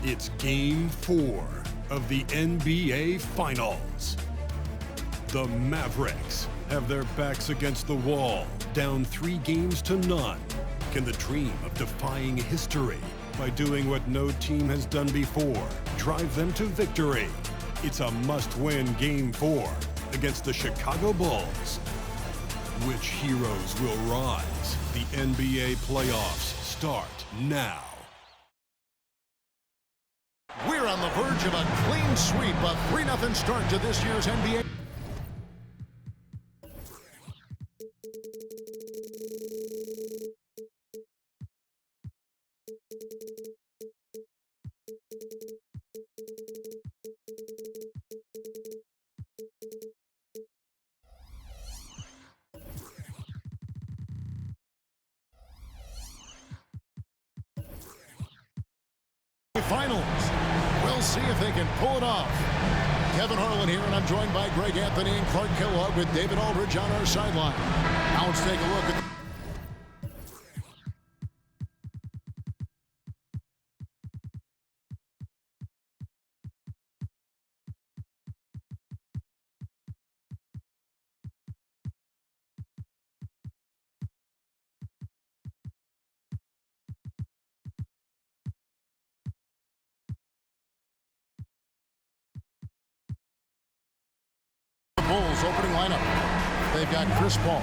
It's Game 4 of the NBA Finals. The Mavericks have their backs against the wall, down 3 games to none. Can the dream of defying history by doing what no team has done before drive them to victory? It's a must-win Game 4 against the Chicago Bulls. Which heroes will rise? The NBA playoffs start now. We're on the verge of a clean sweep, a 3-0 start to this year's NBA. Finals. We'll see if they can pull it off. Kevin Harlan here, and I'm joined by Greg Anthony and Clark Kellogg with David Aldridge on our sideline. Now let's take a look at Bulls opening lineup. They've got Chris Paul.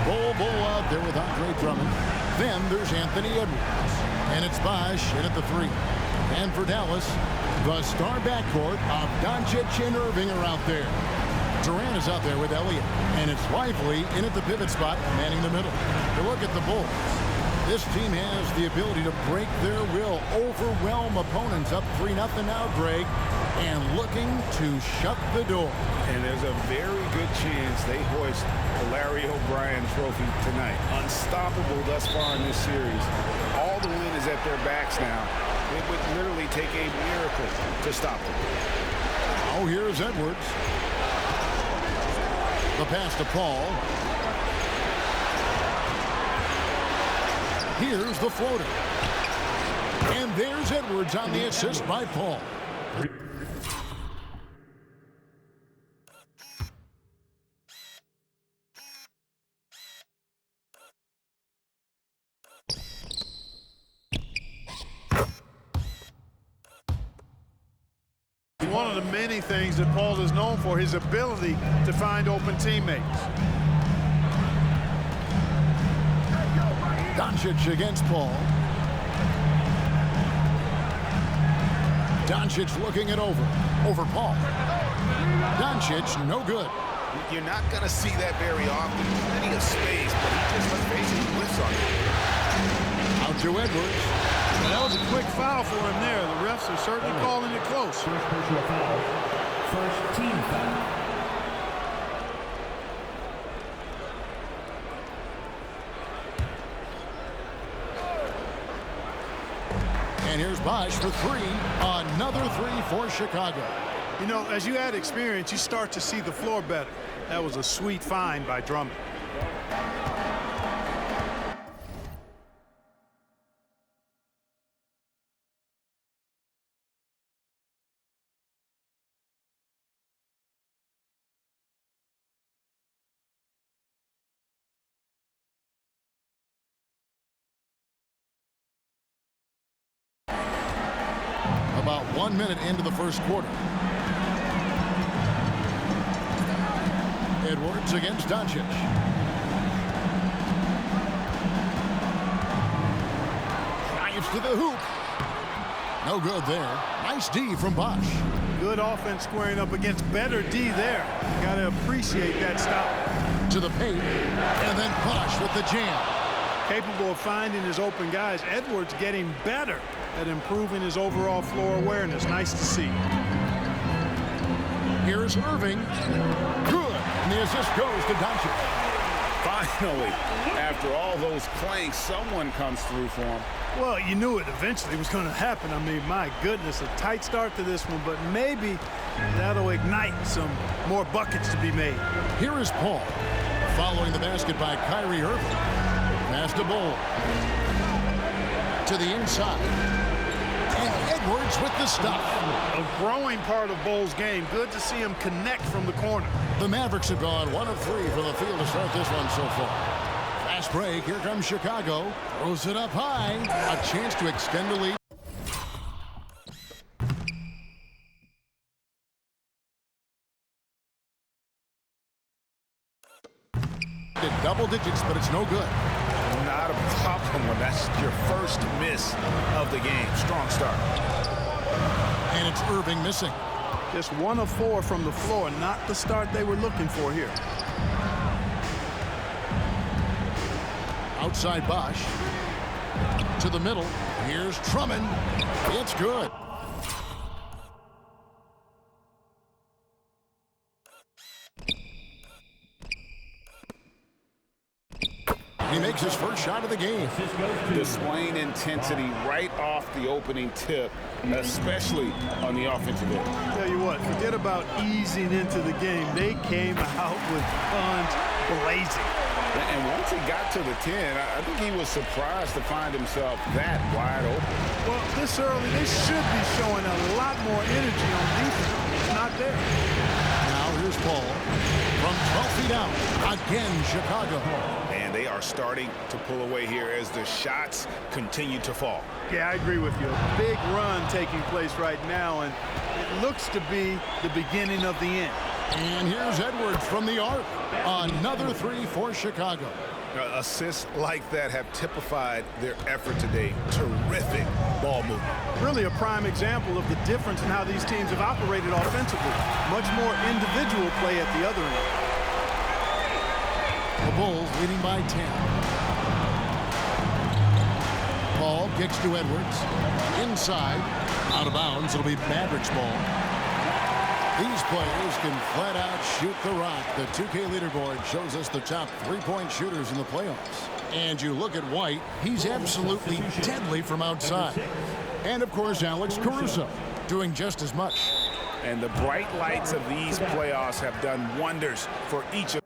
Bull out there with Andre Drummond. Then there's Anthony Edwards. And it's Bosh in at the 3. And for Dallas, the star backcourt of Doncic and Irving are out there. Durant is out there with Elliott. And it's Lively in at the pivot spot, manning the middle. To look at the Bulls. This team has the ability to break their will, overwhelm opponents up 3-0 now, Greg, and looking to shut the door. And there's a very good chance they hoist the Larry O'Brien trophy tonight. Unstoppable thus far in this series. All the wind is at their backs now. It would literally take a miracle to stop them. Oh, here's Edwards. The pass to Paul. Here's the floater. And there's Edwards on the assist by Paul. One of the many things that Paul is known for, his ability to find open teammates. Doncic against Paul. Doncic looking it over Paul. Doncic, no good. You're not going to see that very often. Plenty of space, but he just, let's face it, whiffs on it. Out to Edwards. And that was a quick foul for him there. The refs are certainly calling it close. First personal foul. First team foul. And here's Bosh for 3. Another 3 for Chicago. You know, as you add experience, you start to see the floor better. That was a sweet find by Drummond. About 1 minute into the first quarter. Edwards against Doncic. Drives to the hoop. No good there. Nice D from Bosh. Good offense squaring up against better D there. Got to appreciate that stop. To the paint. And then Bosh with the jam. Capable of finding his open guys. Edwards getting better at improving his overall floor awareness. Nice to see. Here's Irving. Good. And the assist goes to Doncic. Finally, after all those clanks, someone comes through for him. Well, you knew it eventually was going to happen. I mean, my goodness, a tight start to this one, but maybe that'll ignite some more buckets to be made. Here is Paul. Following the basket by Kyrie Irving. Pass to Bull. To the inside. And Edwards with the stop. A growing part of Bowles' game. Good to see him connect from the corner. The Mavericks have gone 1 of 3 from the field to start this one so far. Fast break. Here comes Chicago. Throws it up high. A chance to extend the lead. Double digits, but it's no good. Not a problem when that's your first miss of the game. Strong start. And it's Irving missing. Just 1 of 4 from the floor. Not the start they were looking for here. Outside Bosch. To the middle. Here's Drummond. It's good. He makes his first shot of the game. Displaying intensity right off the opening tip, especially on the offensive end. Tell you what, forget about easing into the game. They came out with guns blazing. And once he got to the 10, I think he was surprised to find himself that wide open. Well, this early, they should be showing a lot more energy on defense. It's not there. Now here's Paul from 12 feet out. Again, Chicago. And they are starting to pull away here as the shots continue to fall. Yeah, I agree with you. A big run taking place right now, and it looks to be the beginning of the end. And here's Edwards from the arc. Another 3 for Chicago. Assists like that have typified their effort today. Terrific ball movement. Really a prime example of the difference in how these teams have operated offensively. Much more individual play at the other end. The Bulls leading by 10. Paul kicks to Edwards. Inside. Out of bounds. It'll be Mavericks ball. These players can flat out shoot the rock. The 2K leaderboard shows us the top 3-point shooters in the playoffs. And you look at White, he's absolutely deadly from outside. And of course, Alex Caruso doing just as much. And the bright lights of these playoffs have done wonders for each of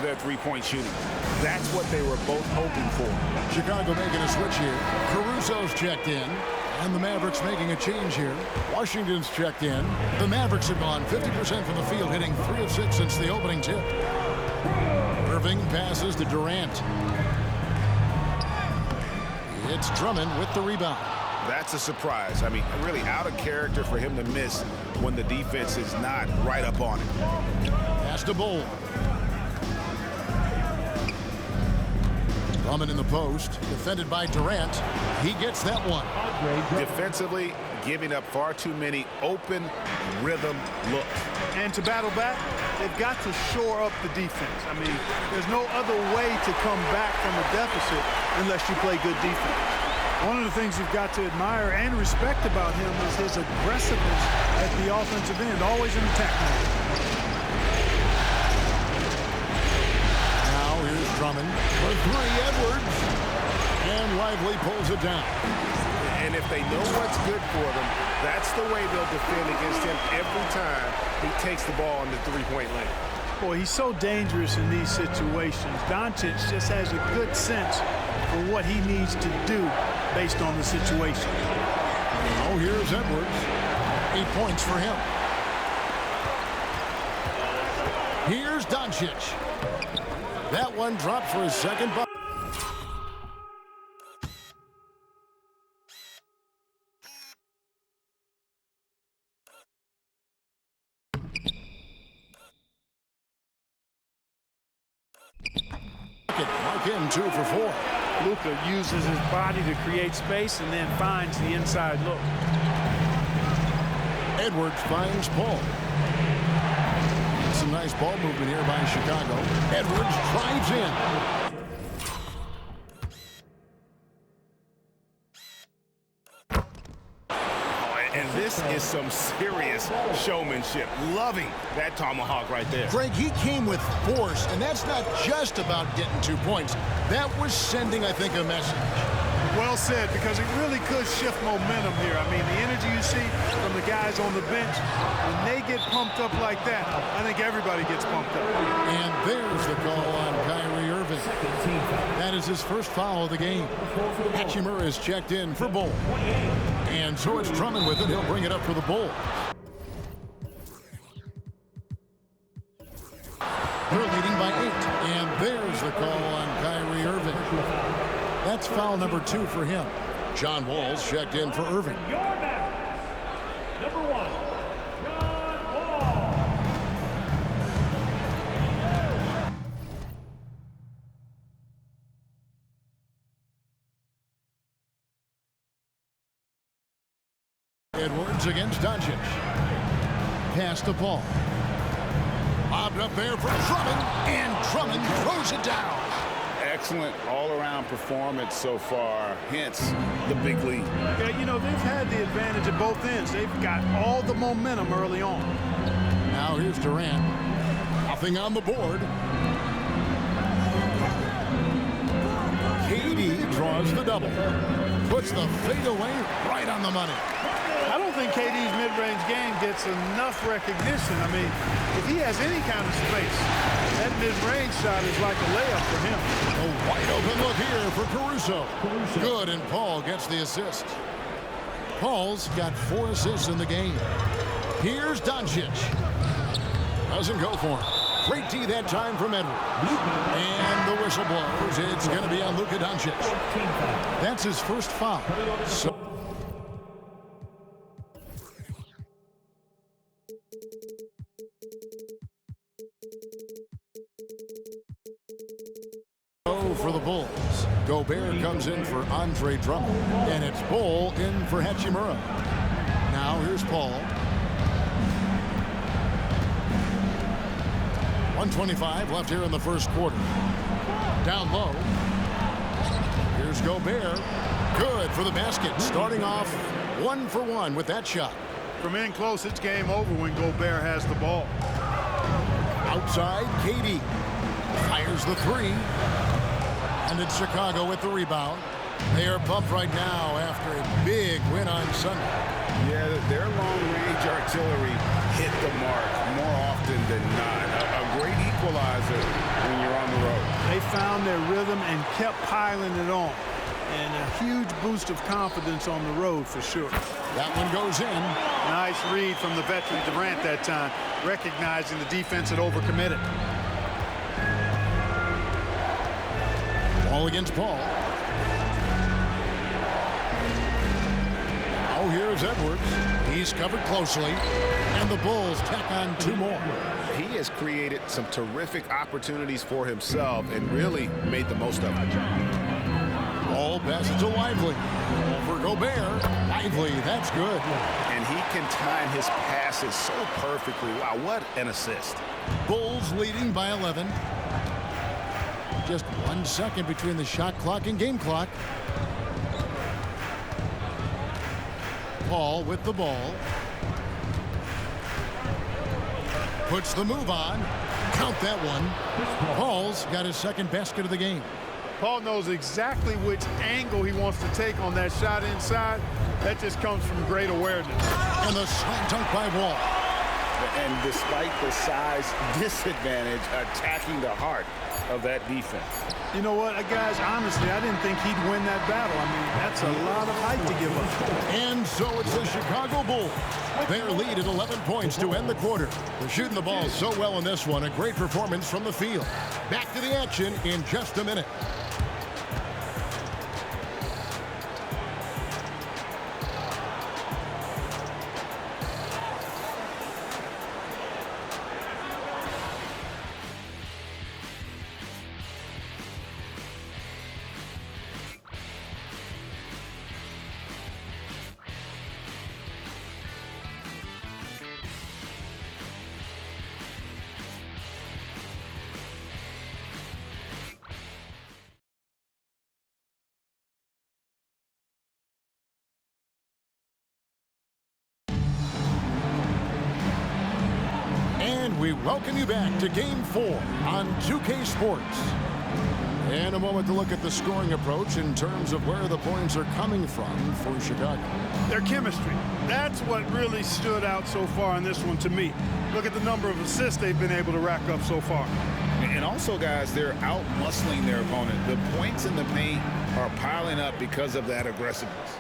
their three-point shooting. That's what they were both hoping for. Chicago making a switch here. Caruso's checked in. And the Mavericks making a change here. Washington's checked in. The Mavericks have gone 50% from the field, hitting 3 of 6 since the opening tip. Irving passes to Durant. It's Drummond with the rebound. That's a surprise. I mean, really out of character for him to miss when the defense is not right up on him. Pass to Bull. Drummond in the post, defended by Durant. He gets that one. Defensively, giving up far too many open rhythm looks. And to battle back, they've got to shore up the defense. I mean, there's no other way to come back from a deficit unless you play good defense. One of the things you've got to admire and respect about him is his aggressiveness at the offensive end, always in attack mode. Drummond for 3, Edwards. And Lively pulls it down. And if they know what's good for them, that's the way they'll defend against him every time he takes the ball in the three-point lane. Boy, he's so dangerous in these situations. Doncic just has a good sense for what he needs to do based on the situation. Oh, here's Edwards. 8 points for him. Here's Doncic. That one dropped for his second bucket. Mark him 2 for 4. Luka uses his body to create space and then finds the inside look. Edwards finds Paul. Some nice ball movement here by Chicago. Edwards drives in. And this is some serious showmanship. Loving that tomahawk right there. Greg, he came with force, and that's not just about getting 2 points. That was sending, I think, a message. Well said, because it really could shift momentum here. I mean, the energy you see from the guys on the bench, when they get pumped up like that, I think everybody gets pumped up. And there's the call on Kyrie Irving. That is his first foul of the game. Hachimura is checked in for Bull. And so it's Drummond with it. He'll bring it up for the Bulls. They're leading by 8. And there's the call on Kyrie Irving. That's foul number 2 for him. John Wall's checked in for Irving. Your man, number 1, John Wall. Edwards against Doncic. Pass to Paul. Lobbed up there for Drummond, and Drummond throws it down. Excellent all-around performance so far, hence the big lead. Yeah, you know, they've had the advantage at both ends. They've got all the momentum early on. Now here's Durant. Nothing on the board. KD draws the double. Puts the fadeaway right on the money. I don't think KD's mid-range game gets enough recognition. I mean, if he has any kind of space, that mid-range shot is like a layup for him. A wide open look here for Caruso. Good, and Paul gets the assist. Paul's got 4 assists in the game. Here's Doncic. Doesn't go for him. Great D that time from Edwards. And the whistle blows. It's going to be on Luka Doncic. That's his first foul. So for the Bulls. Gobert comes in for Andre Drummond. And it's Bull in for Hachimura. Now here's Paul. 1:25 left here in the first quarter. Down low. Here's Gobert. Good for the basket. Starting off 1 for 1 with that shot. From in close, it's game over when Gobert has the ball. Outside, KD fires the 3. And it's Chicago with the rebound. They are pumped right now after a big win on Sunday. Yeah, their long-range artillery hit the mark more often than not. A great equalizer when you're on the road. They found their rhythm and kept piling it on. And a huge boost of confidence on the road for sure. That one goes in. Nice read from the veteran Durant that time, recognizing the defense had overcommitted. Ball against Paul. Oh, here's Edwards. He's covered closely. And the Bulls tack on 2 more. He has created some terrific opportunities for himself and really made the most of it. Ball passes to Lively. For Gobert. Lively, that's good. And he can time his passes so perfectly. Wow, what an assist. Bulls leading by 11. Just 1 second between the shot clock and game clock. Paul with the ball. Puts the move on. Count that one. Paul's got his second basket of the game. Paul knows exactly which angle he wants to take on that shot inside. That just comes from great awareness. And the slam dunk by Wall. And despite the size disadvantage, attacking the heart of that defense. You know what, guys, honestly, I didn't think he'd win that battle. I mean, that's a lot of height to give up. And so it's the Chicago Bulls. Their lead at 11 points to end the quarter. They're shooting the ball so well in this one. A great performance from the field. Back to the action in just a minute. we welcome you back to Game 4 on 2K Sports. And a moment to look at the scoring approach in terms of where the points are coming from for Chicago. Their chemistry. That's what really stood out so far in this one to me. Look at the number of assists they've been able to rack up so far. And also, guys, they're out-muscling their opponent. The points in the paint are piling up because of that aggressiveness.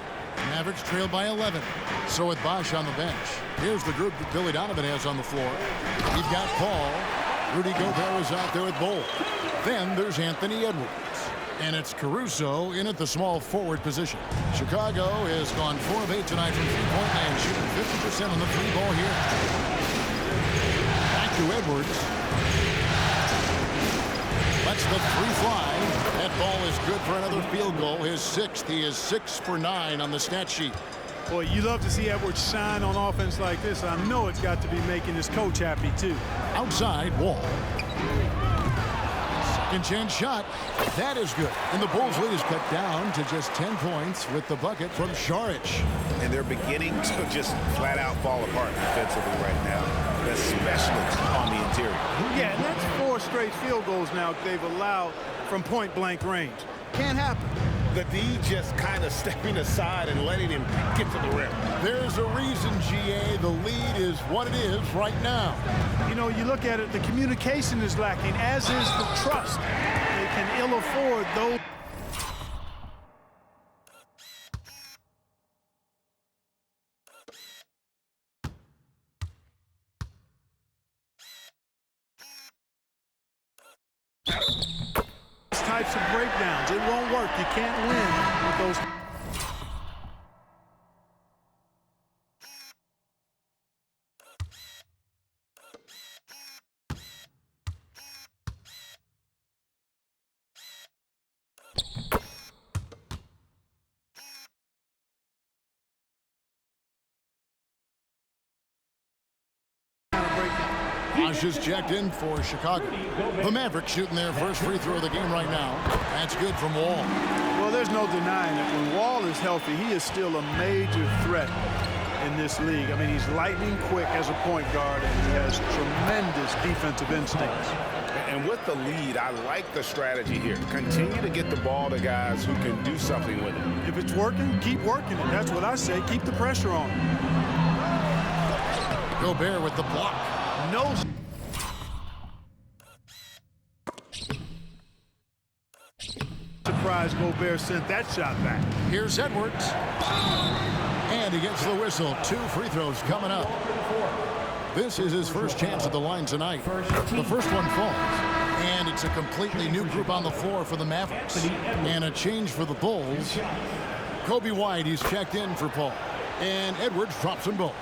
Mavericks trail by 11. So with Bosch on the bench. Here's the group that Billy Donovan has on the floor. He's got Paul. Rudy Gobert is out there with Bull. Then there's Anthony Edwards. And it's Caruso in at the small forward position. Chicago has gone 4 of 8 tonight from three-point land, shooting 50% on the three ball here. Back to Edwards. Lets the three fly. That ball is good for another field goal. His 6th. He is 6 for 9 on the stat sheet. Boy, you love to see Edwards shine on offense like this. I know it's got to be making his coach happy, too. Outside, Wall. Second chance shot. That is good. And the Bulls' lead is cut down to just 10 points with the bucket from Šarić. And they're beginning to just flat out fall apart defensively right now, especially on the interior. Yeah, and that's 4 straight field goals now they've allowed from point-blank range. Can't happen. The D just kind of stepping aside and letting him get to the rim. There's a reason, GA, the lead is what it is right now. You know, you look at it, the communication is lacking, as is the trust. They can ill afford those. Types of breakdowns. It won't work. You can't win with those. Bosch is checked in for Chicago. The Mavericks shooting their first free throw of the game right now. That's good from Wall. Well, there's no denying it. When Wall is healthy, he is still a major threat in this league. I mean, he's lightning quick as a point guard, and he has tremendous defensive instincts. And with the lead, I like the strategy here. Continue to get the ball to guys who can do something with it. If it's working, keep working it. That's what I say. Keep the pressure on. Gobert with the block. No. Surprise, Gobert sent that shot back. Here's Edwards. And he gets the whistle. 2 free throws coming up. This is his first chance at the line tonight. The first one falls. And it's a completely new group on the floor for the Mavericks. And a change for the Bulls. Kobe White, he's checked in for Paul. And Edwards drops them both.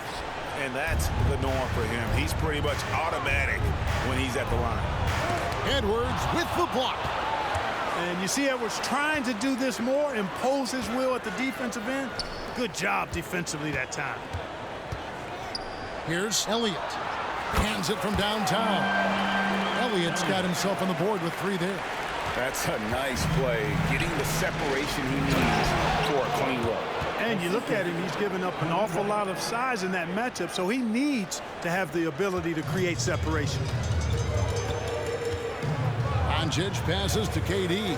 And that's the norm for him. He's pretty much automatic when he's at the line. Edwards with the block. And you see Edwards trying to do this more, impose his will at the defensive end. Good job defensively that time. Here's Elliott. Hands it from downtown. Elliott's got himself on the board with 3 there. That's a nice play, getting the separation he needs for a clean roll. And you look at him, he's given up an awful lot of size in that matchup, so he needs to have the ability to create separation. Doncic passes to KD.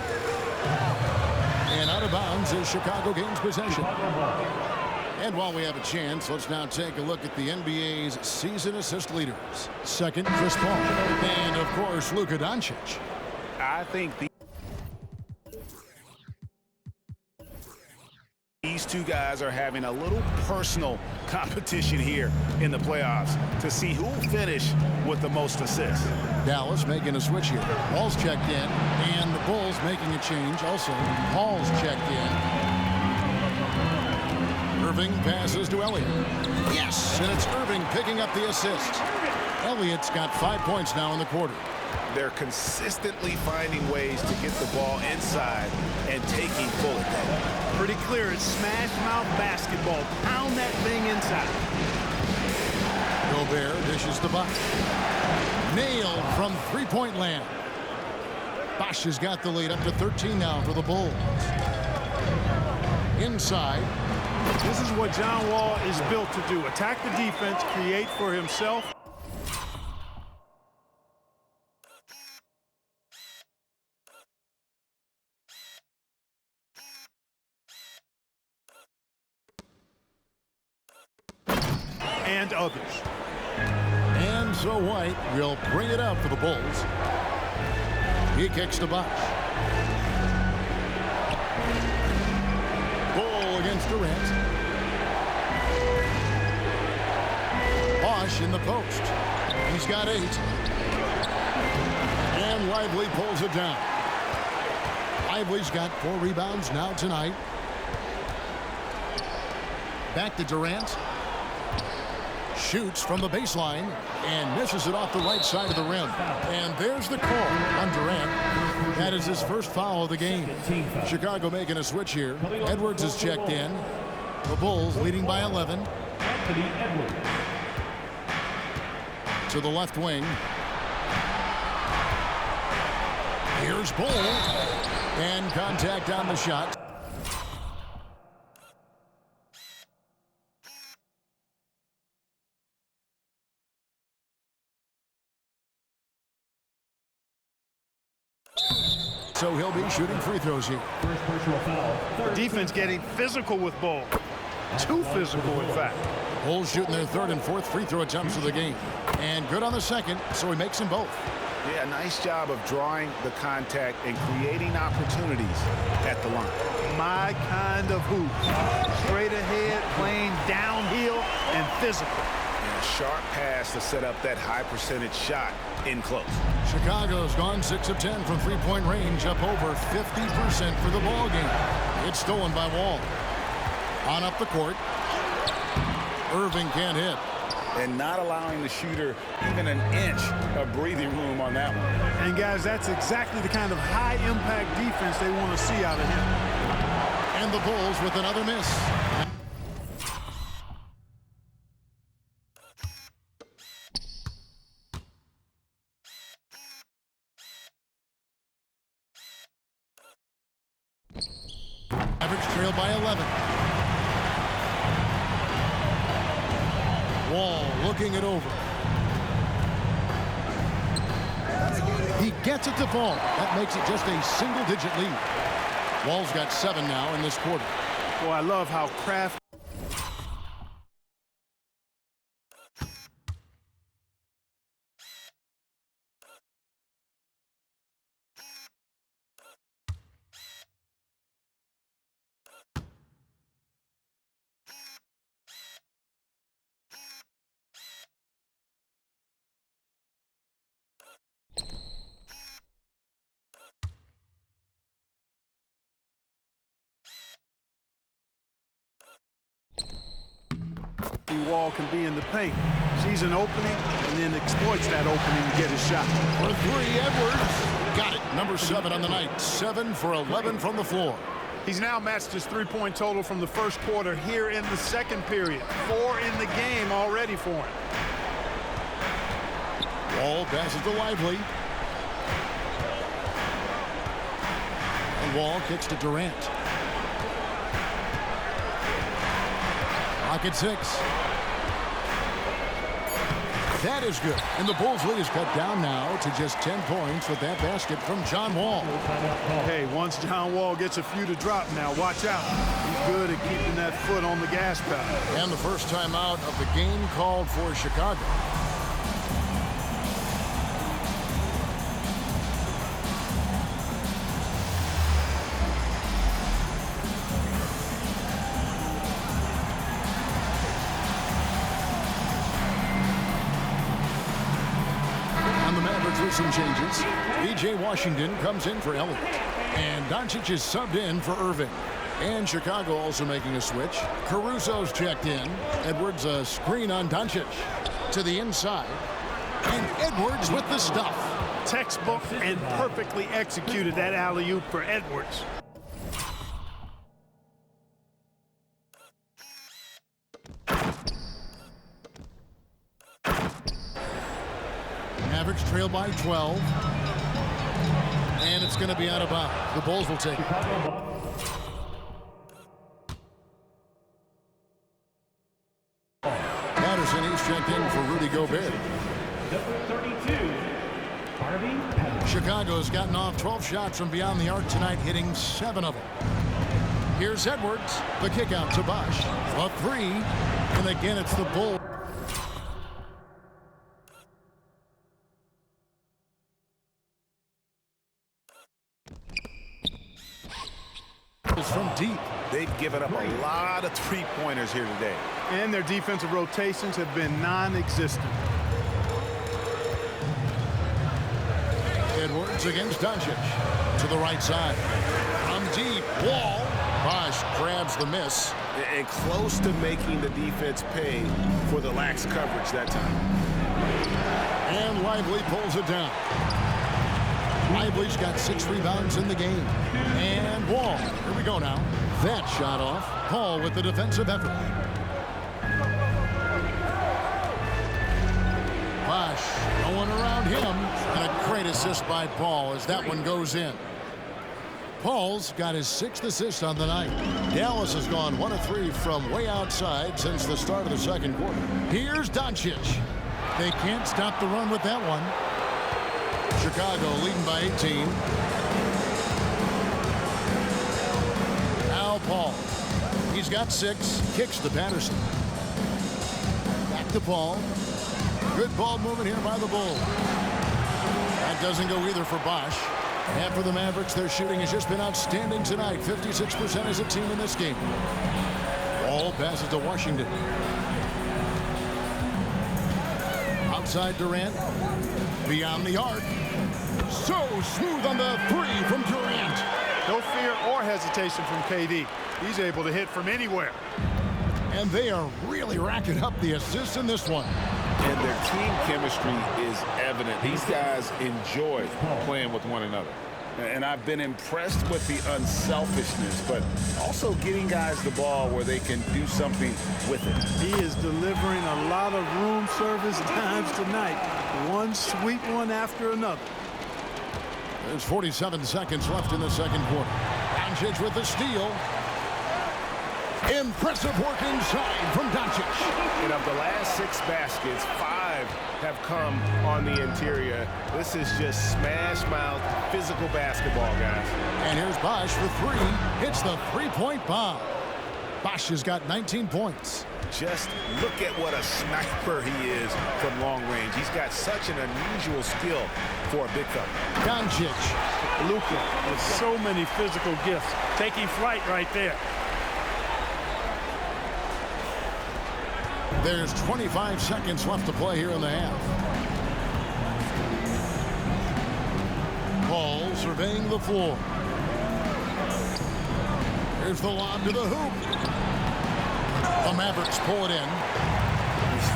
And out of bounds as Chicago gains possession. And while we have a chance, let's now take a look at the NBA's season assist leaders. Second, Chris Paul. And, of course, Luka Doncic. I think these two guys are having a little personal competition here in the playoffs to see who will finish with the most assists. Dallas making a switch here. Paul's checked in, and the Bulls making a change also. Paul's checked in. Irving passes to Elliott. Yes, and it's Irving picking up the assist. Elliott's got 5 points now in the quarter. They're consistently finding ways to get the ball inside and taking full advantage. Pretty clear, it's smash mouth basketball. Pound that thing inside. Gobert dishes the box. Nailed from three-point land. Bosch has got the lead up to 13 now for the Bulls. Inside. This is what John Wall is built to do. Attack the defense, create for himself. and others. And so White will bring it out for the Bulls. He kicks to Bosch. Bull against Durant. Bosch in the post. He's got 8. And Lively pulls it down. Lively's got 4 rebounds now tonight. Back to Durant. Shoots from the baseline and misses it off the right side of the rim. And there's the call on Durant. That is his first foul of the game. Chicago making a switch here. Edwards is checked in. The Bulls leading by 11. Anthony Edwards. To the left wing. Here's Bull. And contact on the shot. So he'll be shooting free throws here. First personal foul. Defense getting physical with Bull. Too physical, in fact. Bulls shooting their 3rd and 4th free throw attempts of the game. And good on the 2nd, so he makes them both. Yeah, nice job of drawing the contact and creating opportunities at the line. My kind of hoop. Straight ahead, playing downhill, and physical. And a sharp pass to set up that high percentage shot in close. Chicago's gone 6 of 10 from three-point range, up over 50% for the ball game. It's stolen by Wall. On up the court. Irving can't hit. And not allowing the shooter even an inch of breathing room on that one. And guys, that's exactly the kind of high-impact defense they want to see out of him. And the Bulls with another miss. Mavericks trail by 11. Wall looking it over. He gets it to fall. That makes it just a single-digit lead. Wall's got 7 now in this quarter. Boy, I love how Kraft. Wall can be in the paint, sees an opening, and then exploits that opening to get his shot. For 3, Edwards. Got it. Number 7 on the night. 7 for 11 from the floor. He's now matched his three-point total from the first quarter here in the second period. 4 in the game already for him. Wall passes to Lively. And Wall kicks to Durant. Pocket 6. That is good. And the Bulls' lead is cut down now to just 10 points with that basket from John Wall. Hey, once John Wall gets a few to drop now, watch out. He's good at keeping that foot on the gas pedal. And the first time out of the game called for Chicago. Some changes. B.J. Washington comes in for Elliott. And Doncic is subbed in for Irving. And Chicago also making a switch. Caruso's checked in. Edwards a screen on Doncic. To the inside. And Edwards with the stuff. Textbook and perfectly executed that alley-oop for Edwards. Mavericks trail by 12. And it's going to be out of bounds. The Bulls will take it. Patterson, he's checked in for Rudy Gobert. Number 32, Harvey. Chicago's gotten off 12 shots from beyond the arc tonight, hitting 7 of them. Here's Edwards. The kick out to Bosch. A 3. And again, it's the Bulls. from deep. They've given up a lot of three-pointers here today. And their defensive rotations have been non-existent. Edwards against Doncic. To the right side. From deep. Wall. Bosh grabs the miss. And close to making the defense pay for the lax coverage that time. And Lively pulls it down. Lively's got 6 rebounds in the game. And Wall. Here we go now. That shot off. Paul with the defensive effort. Bosh going around him. And a great assist by Paul as that one goes in. Paul's got his 6th assist on the night. Dallas has gone 1 of 3 from way outside since the start of the second quarter. Here's Doncic. They can't stop the run with that one. Chicago leading by 18. Now Paul. He's got 6. Kicks to Patterson. Back to Paul. Good ball movement here by the Bulls. That doesn't go either for Bosh. And for the Mavericks, their shooting has just been outstanding tonight. 56% as a team in this game. Ball passes to Washington. Outside Durant. Beyond the arc. So smooth on the 3 from Durant. No fear or hesitation from KD. He's able to hit from anywhere. And they are really racking up the assists in this one. And their team chemistry is evident. These guys enjoy playing with one another. And I've been impressed with the unselfishness, but also getting guys the ball where they can do something with it. He is delivering a lot of room service times tonight. One sweet one after another. There's 47 seconds left in the second quarter. Doncic with the steal. Impressive work inside from Doncic. And of the last 6 baskets, 5 have come on the interior. This is just smash-mouth, physical basketball, guys. And here's Bosh for 3. Hits the 3-point bomb. Bosh has got 19 points. Just look at what a sniper he is from long range. He's got such an unusual skill for a big fella. Doncic. Luka with so many physical gifts. Taking flight right there. There's 25 seconds left to play here in the half. Paul surveying the floor. Here's the lob to the hoop. The Mavericks pull it in.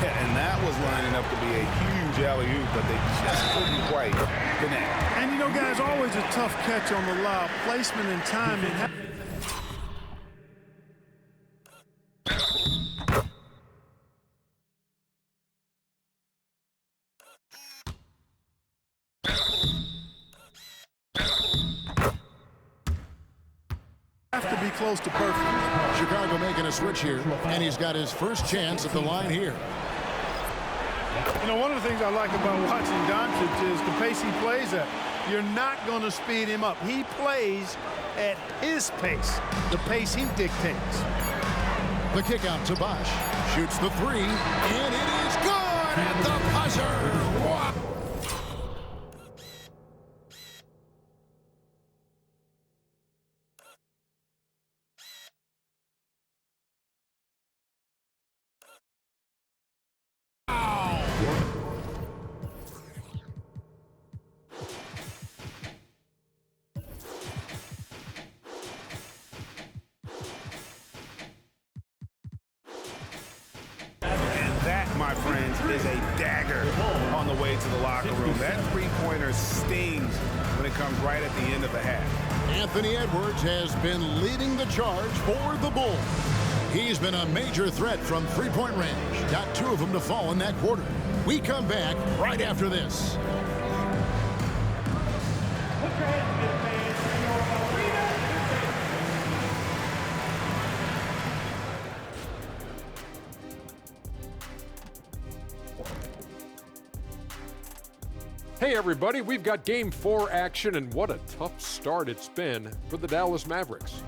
Yeah, and that was lining up to be a huge alley-oop, but they just couldn't quite connect. And you know, guys, always a tough catch on the lob. Placement and timing. Have to be close to perfect. Chicago making a switch here, and he's got his first chance at the line here. You know, one of the things I like about watching Doncic is the pace he plays at. You're not going to speed him up. He plays at his pace, the pace he dictates. The kick out to Bosh. Shoots the 3, and it is good at the buzzer. My friends, is a dagger on the way to the locker room. That three-pointer stings when it comes right at the end of the half. Anthony Edwards has been leading the charge for the Bulls. He's been a major threat from three-point range. Got 2 of them to fall in that quarter. We come back right after this. Hey everybody, we've got Game 4 action, and what a tough start it's been for the Dallas Mavericks.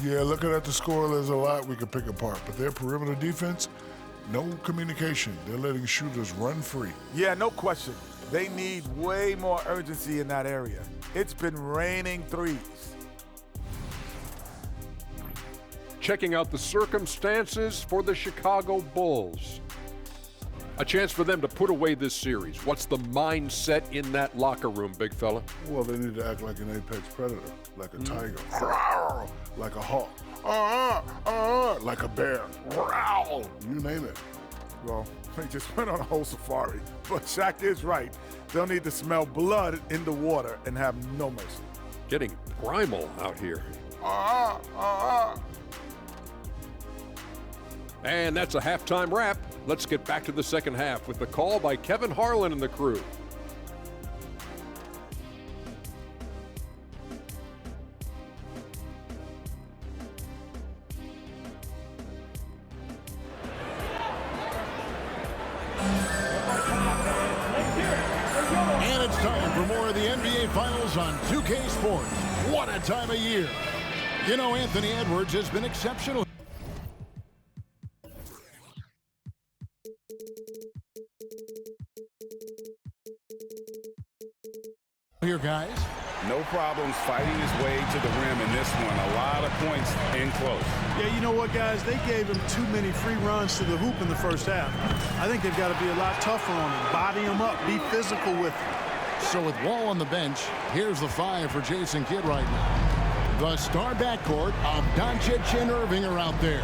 Yeah, looking at the score, there's a lot we could pick apart, but their perimeter defense, no communication. They're letting shooters run free. Yeah, no question. They need way more urgency in that area. It's been raining threes. checking out the circumstances for the Chicago Bulls. A chance for them to put away this series. What's the mindset in that locker room, big fella? Well, they need to act like an apex predator, like a tiger, like a hawk, like a bear, you name it. Well, they just went on a whole safari. But Shaq is right. They'll need to smell blood in the water and have no mercy. Getting primal out here. And that's a halftime wrap. Let's get back to the second half with the call by Kevin Harlan and the crew. And it's time for more of the NBA Finals on 2K Sports. What a time of year. You know, Anthony Edwards has been exceptional here, guys. No problems fighting his way to the rim in this one. A lot of points in close. Yeah, you know what, guys? They gave him too many free runs to the hoop in the first half. I think they've got to be a lot tougher on him. Body him up. Be physical with him. So with Wall on the bench, here's the 5 for Jason Kidd right now. The star backcourt of Doncic and Irving are out there.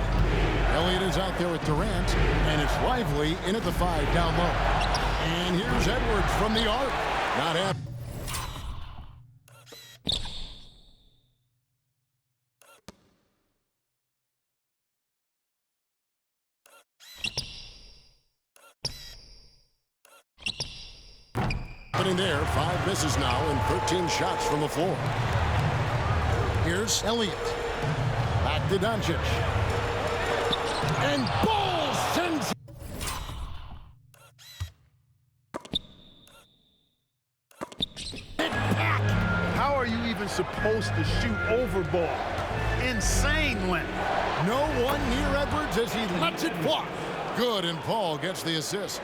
Elliott is out there with Durant, and it's Lively in at the 5 down low. And here's Edwards from the arc. Not happening. There, 5 misses now and 13 shots from the floor. Here's Elliott. Back to Doncic. And Ball sends it back. How are you even supposed to shoot over ball? Insane win. No one near Edwards as he lets it fly. Good, and Paul gets the assist.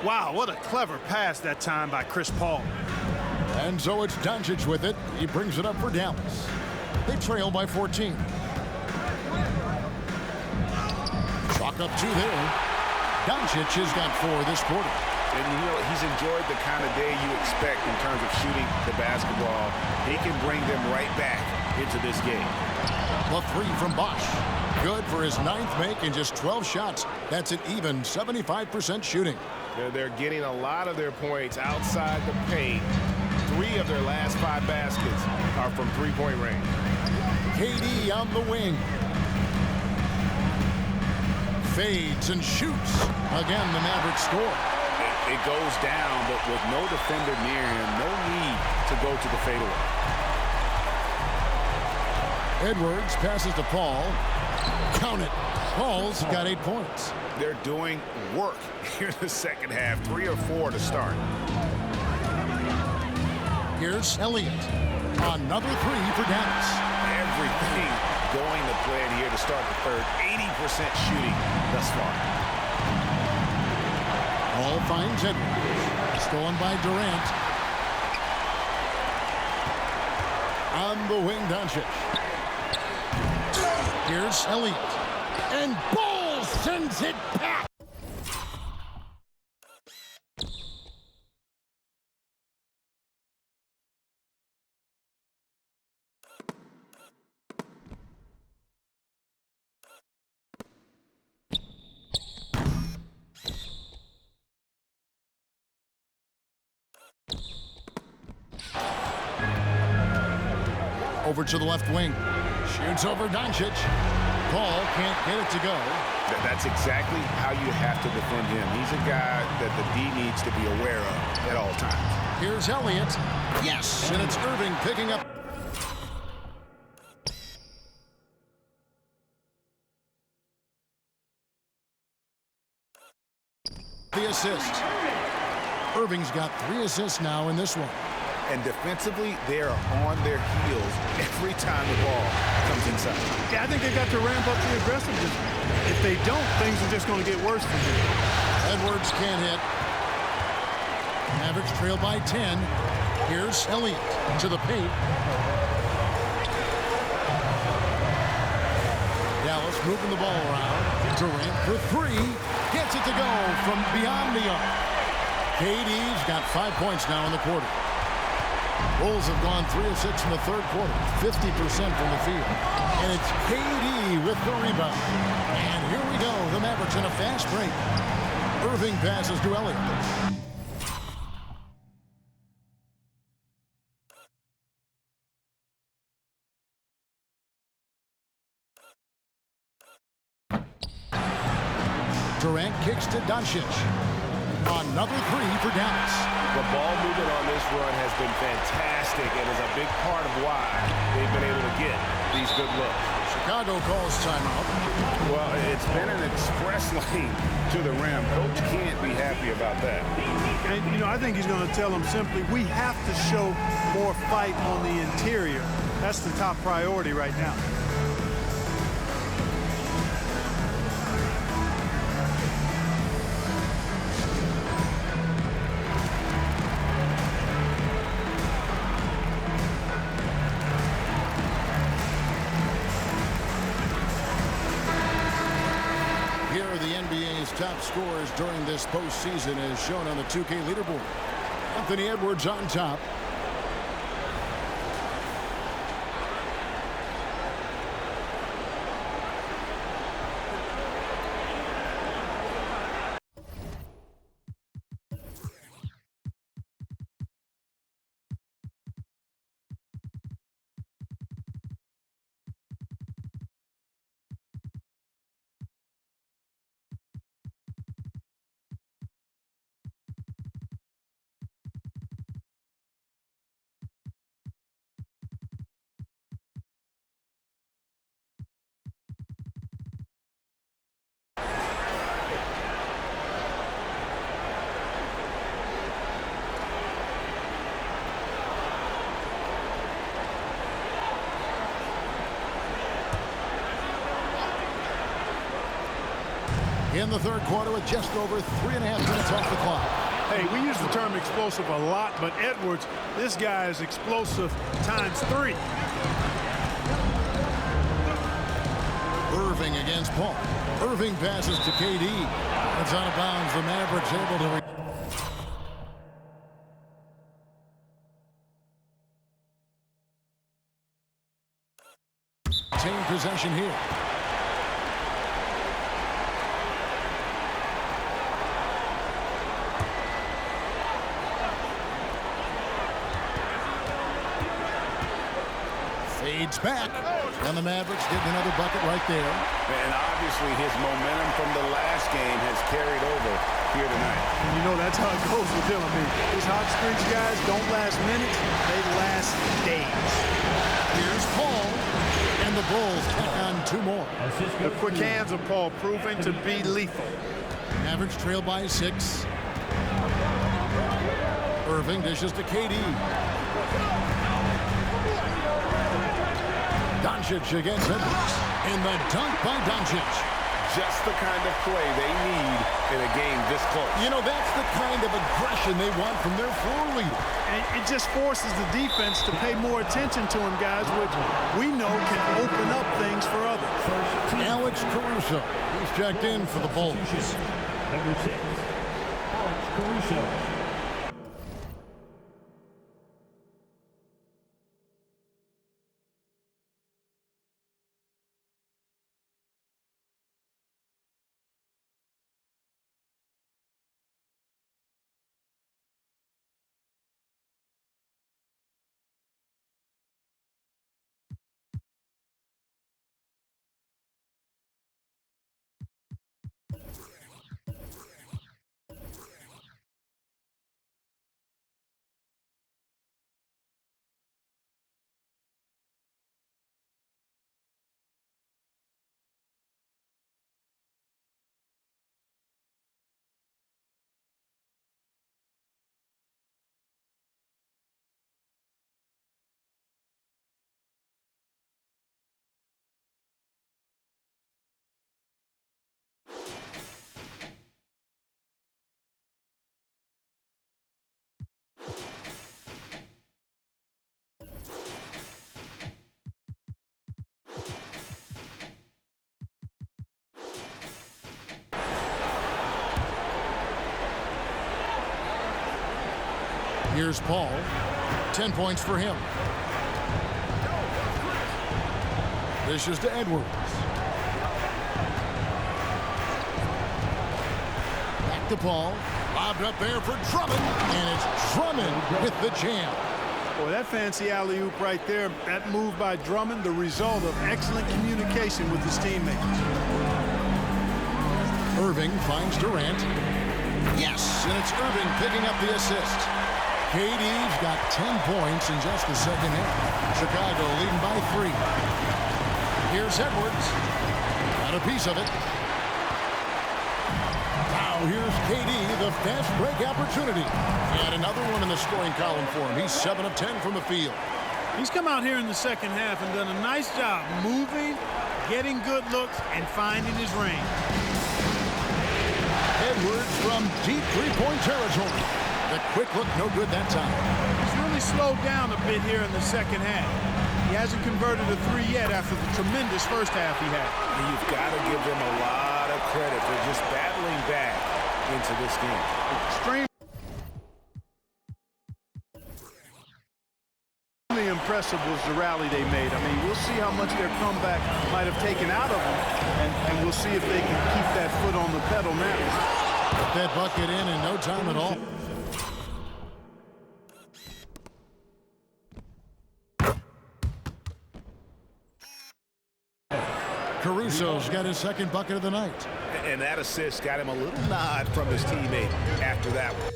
Wow, what a clever pass that time by Chris Paul. And so it's Doncic with it. He brings it up for Dallas. They trail by 14. Chalk up 2 there. Doncic has got 4 this quarter. And you know, he's enjoyed the kind of day you expect in terms of shooting the basketball. He can bring them right back into this game. The 3 from Bosch. Good for his 9th make and just 12 shots. That's an even 75% shooting. They're getting a lot of their points outside the paint. 3 of their last 5 baskets are from three-point range. KD on the wing. Fades and shoots. Again, the Mavericks score. It goes down, but with no defender near him, no need to go to the fadeaway. Edwards passes to Paul. Count it. Paul's got 8 points. They're doing work here in the second half. 3 or 4 to start. Here's Elliott. Another 3 for Dallas. Everything going to plan here to start the third. 80% shooting thus far. Paul finds Edwards. Stolen by Durant. On the wing, Doncic. Here's Elliott. And Ball sends it back. Over to the left wing. Shoots over Doncic. Paul can't get it to go. That's exactly how you have to defend him. He's a guy that the D needs to be aware of at all times. Here's Elliott. Yes, and it's Irving picking up. The assist. Irving's got 3 assists now in this one. And defensively, they are on their heels every time the ball comes inside. Yeah, I think they've got to ramp up the aggressiveness. If they don't, things are just going to get worse from here. Edwards can't hit. Mavericks trail by 10. Here's Elliott to the paint. Dallas moving the ball around. Durant for three. Gets it to go from beyond the arc. KD's got 5 points now in the quarter. Bulls have gone 3 of 6 in the third quarter, 50% from the field. And it's KD with the rebound. And here we go, the Mavericks in a fast break. Irving passes to Elliott. Durant kicks to Doncic. Another three for Dallas. The ball movement on this run has been fantastic and is a big part of why they've been able to get these good looks. Chicago calls timeout. Well, it's been an express lane to the rim. Coach can't be happy about that. And, you know, I think he's going to tell them simply, we have to show more fight on the interior. That's the top priority right now. Top scores during this postseason as shown on the 2K leaderboard. Anthony Edwards on top. In the third quarter with just over 3.5 minutes off the clock. Hey, we use the term explosive a lot, but Edwards, this guy is explosive times 3. Irving against Paul. Irving passes to KD. It's out of bounds. The Mavericks able to retain possession here. Fades back, and the Mavericks getting another bucket right there. And obviously his momentum from the last game has carried over here tonight. And you know that's how it goes with him. I mean, these hot streaks guys don't last minutes, they last days. Here's Paul, and the Bulls tack on 2 more. The quick hands of Paul proving to be lethal. Mavericks trail by 6. Irving dishes to KD. Doncic against Edwards. And the dunk by Doncic. Just the kind of play they need in a game this close. You know, that's the kind of aggression they want from their floor leader. And it just forces the defense to pay more attention to him, guys, which we know can open up things for others. Alex Caruso. He's checked in for the Bulls. Number 6, Alex Caruso. Here's Paul. 10 points for him. Dishes to Edwards. Back to Paul. Lobbed up there for Drummond. And it's Drummond with the jam. Boy, that fancy alley-oop right there, that move by Drummond, the result of excellent communication with his teammates. Irving finds Durant. Yes, and it's Irving picking up the assist. KD's got 10 points in just the second half. Chicago leading by 3. Here's Edwards. Got a piece of it. Now here's KD, the fast break opportunity. And another one in the scoring column for him. He's 7 of 10 from the field. He's come out here in the second half and done a nice job moving, getting good looks, and finding his range. Edwards from deep three-point territory. The quick look, no good that time. He's really slowed down a bit here in the second half. He hasn't converted a 3 yet after the tremendous first half he had. And you've got to give them a lot of credit for just battling back into this game. Extremely impressive was the rally they made. I mean, we'll see how much their comeback might have taken out of them, and we'll see if they can keep that foot on the pedal now. Put that bucket in no time at all. Caruso's got his second bucket of the night. And that assist got him a little nod from his teammate after that one.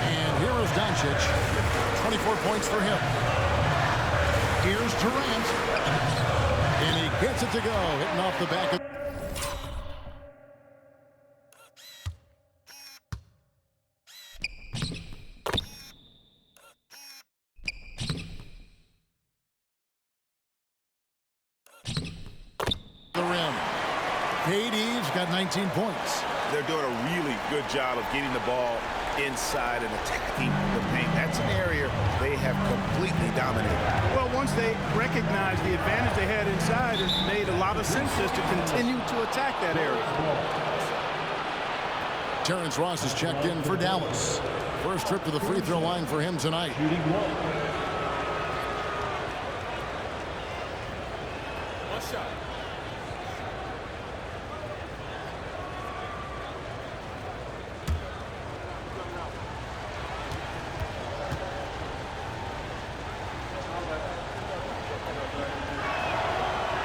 And here is Doncic. 24 points for him. Here's Durant. And he gets it to go, hitting off the back of... the rim. KD's got 19 points. They're doing a really good job of getting the ball inside and attacking the paint. That's an area they have completely dominated. Well, once they recognized the advantage they had inside, it made a lot of sense just to continue to attack that area. Terrence Ross is checked in for Dallas. First trip to the free throw line for him tonight.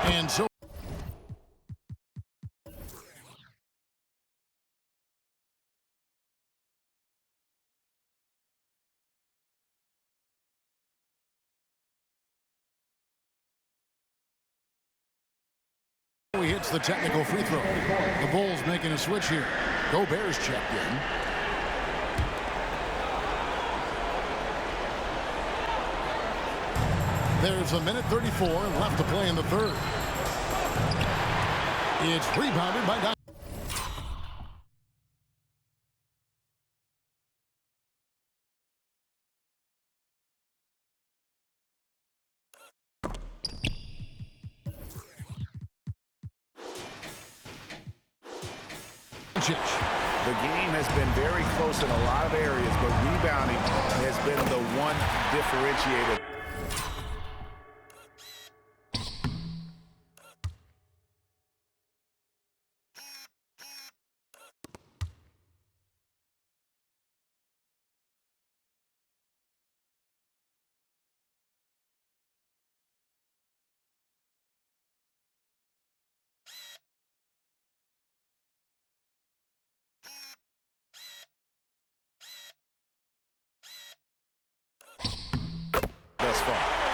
And so he hits the technical free throw. The Bulls making a switch here. Gobert's checked in. There's a minute 34 left to play in the third. It's rebounded by Doncic. The game has been very close in a lot of areas, but rebounding has been the one differentiator.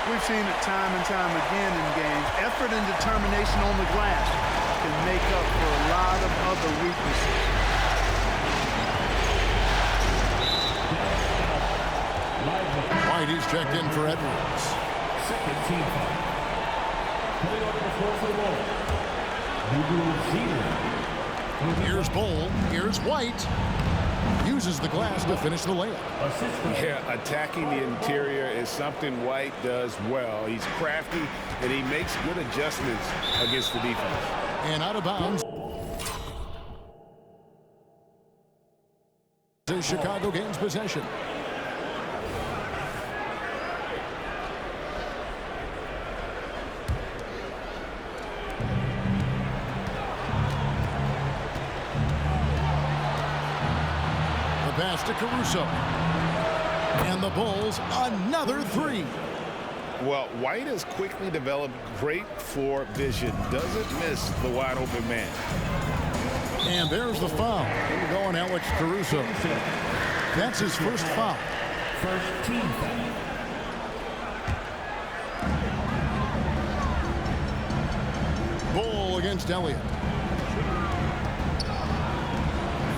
We've seen it time and time again in games. Effort and determination on the glass can make up for a lot of other weaknesses. Whitey's checked in for Edwards. Second team foul. Coming on the floor for the ball. Here's Bull. Here's White. Uses the glass to finish the layup. Yeah, attacking the interior is something White does well. He's crafty, and he makes good adjustments against the defense. And out of bounds. The Chicago gains possession. Pass to Caruso. And the Bulls, another three. Well, White has quickly developed great floor vision. Doesn't miss the wide open man. And there's the foul. Going Alex Caruso. That's his first foul. First team foul. Bull against Elliott.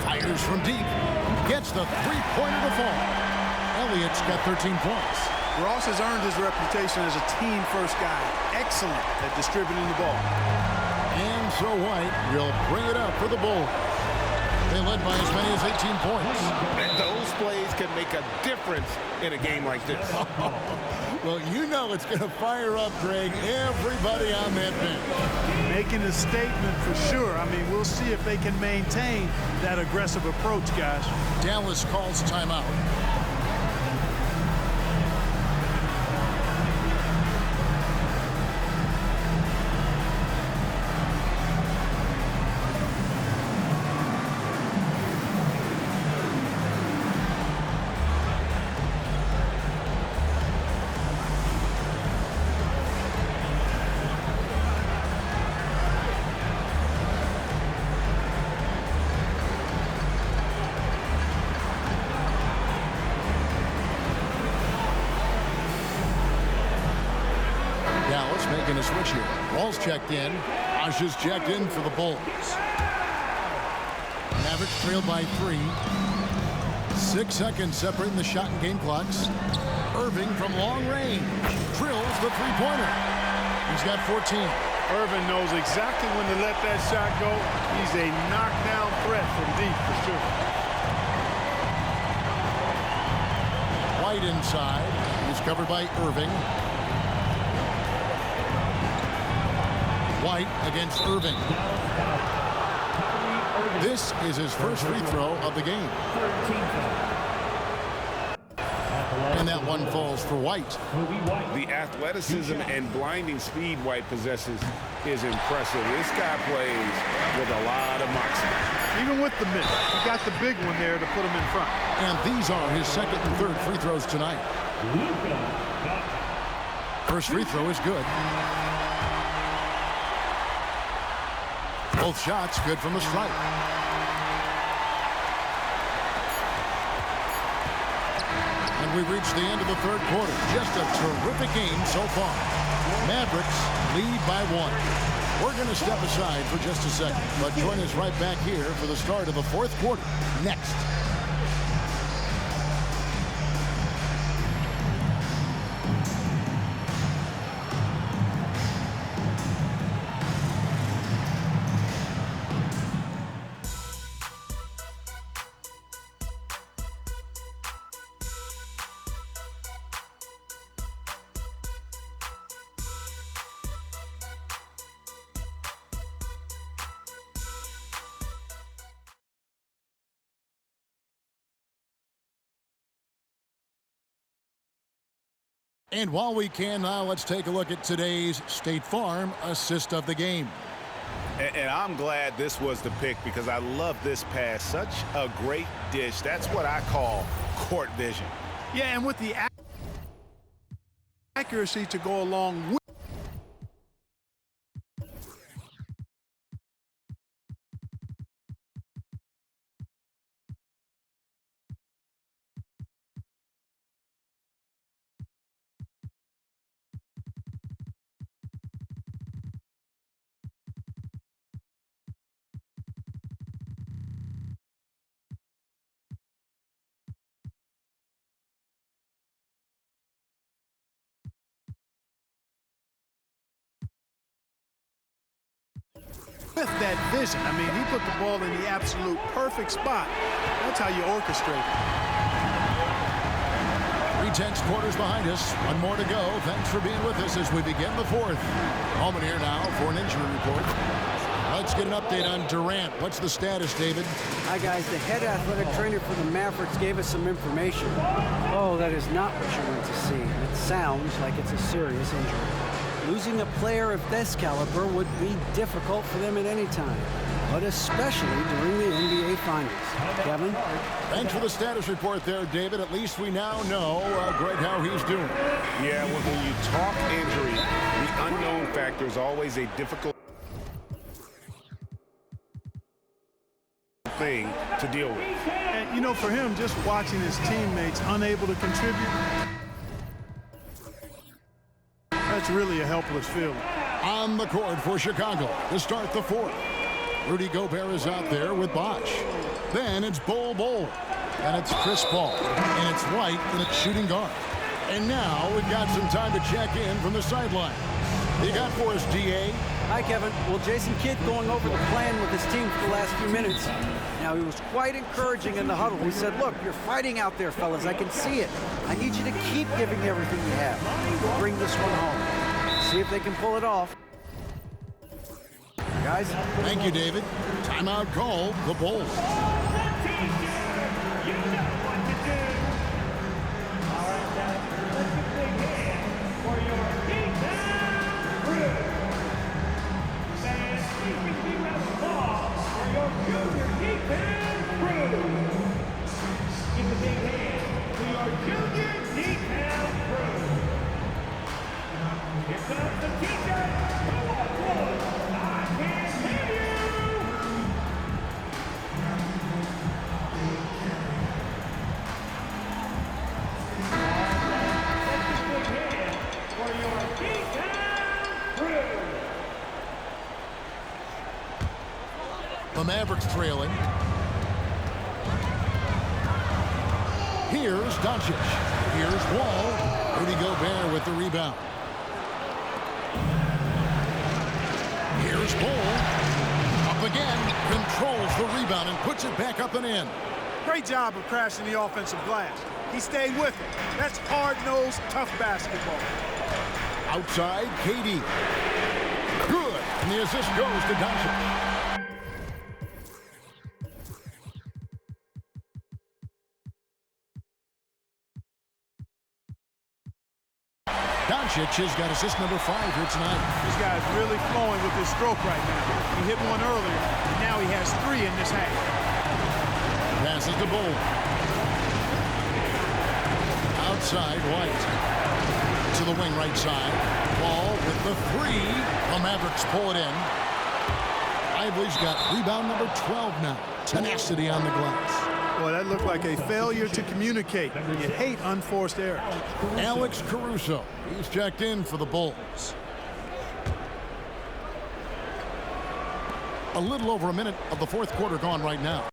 Fires from deep. Gets the three-pointer to fall. Elliott's got 13 points. Ross has earned his reputation as a team-first guy. Excellent at distributing the ball. And so White will bring it up for the Bulls. They led by as many as 18 points. And those plays can make a difference in a game like this. Well, you know it's going to fire up, Greg, everybody on that bench. Making a statement for sure. I mean, we'll see if they can maintain that aggressive approach, guys. Dallas calls timeout. Dallas making a switch here. Ball's checked in. Asha's checked in for the Bulls. Mavericks trailed by 3. 6 seconds separating the shot and game clocks. Irving from long range drills the three-pointer. He's got 14. Irving knows exactly when to let that shot go. He's a knockdown threat from deep for sure. White inside. He's covered by Irving. White against Irving. This is his first free throw of the game. And that one falls for White. The athleticism and blinding speed White possesses is impressive. This guy plays with a lot of moxie. Even with the miss, he got the big one there to put him in front. And these are his second and third free throws tonight. First free throw is good. Both shots good from the stripe. And we reach the end of the third quarter. Just a terrific game so far. Mavericks lead by 1. We're going to step aside for just a second, but join us right back here for the start of the fourth quarter next. And while we can now, let's take a look at today's State Farm assist of the game. And I'm glad this was the pick because I love this pass. Such a great dish. That's what I call court vision. Yeah, and with the accuracy to go along with with that vision. I mean, he put the ball in the absolute perfect spot. That's how you orchestrate it. 3/10 quarters behind us. One more to go. Thanks for being with us as we begin the fourth. Holman here now for an injury report. Let's get an update on Durant. What's the status, David? Hi, guys. The head athletic trainer for the Mavericks gave us some information. Oh, that is not what you want to see. It sounds like it's a serious injury. Losing a player of this caliber would be difficult for them at any time, but especially during the NBA Finals. Kevin? Thanks for the status report there, David. At least we now know, Greg, how he's doing. Yeah, when you talk injury, the unknown factor is always a difficult thing to deal with. And, you know, for him, just watching his teammates unable to contribute, that's really a helpless feeling. On the court for Chicago to start the fourth. Rudy Gobert is out there with Bosh. Then it's Bol, and it's Chris Paul, and it's White, and it's shooting guard. And now we've got some time to check in from the sideline. You got for us, DA? Hi, Kevin. Well, Jason Kidd going over the plan with his team for the last few minutes. Now, he was quite encouraging in the huddle. He said, look, you're fighting out there, fellas. I can see it. I need you to keep giving everything you have. Bring this one home. See if they can pull it off. Guys? Thank you, David. Timeout called, the Bulls. The Mavericks trailing. Here's Doncic. Here's Wall. Rudy Gobert with the rebound. Here's Bol. Up again. Controls the rebound and puts it back up and in. Great job of crashing the offensive glass. He stayed with it. That's hard-nosed, tough basketball. Outside, KD. Good. And the assist goes to Doncic. Doncic has got assist number 5 here tonight. This guy's really flowing with his stroke right now. He hit one earlier, and now he has 3 in this half. Passes the Bol. Outside, White. To the wing right side. Ball with the 3. The Mavericks pull it in. Lively's got rebound number 12 now. Tenacity on the glass. Boy, that looked like a failure to communicate. You hate unforced error. Alex Caruso. He's checked in for the Bulls. A little over a minute of the fourth quarter gone right now.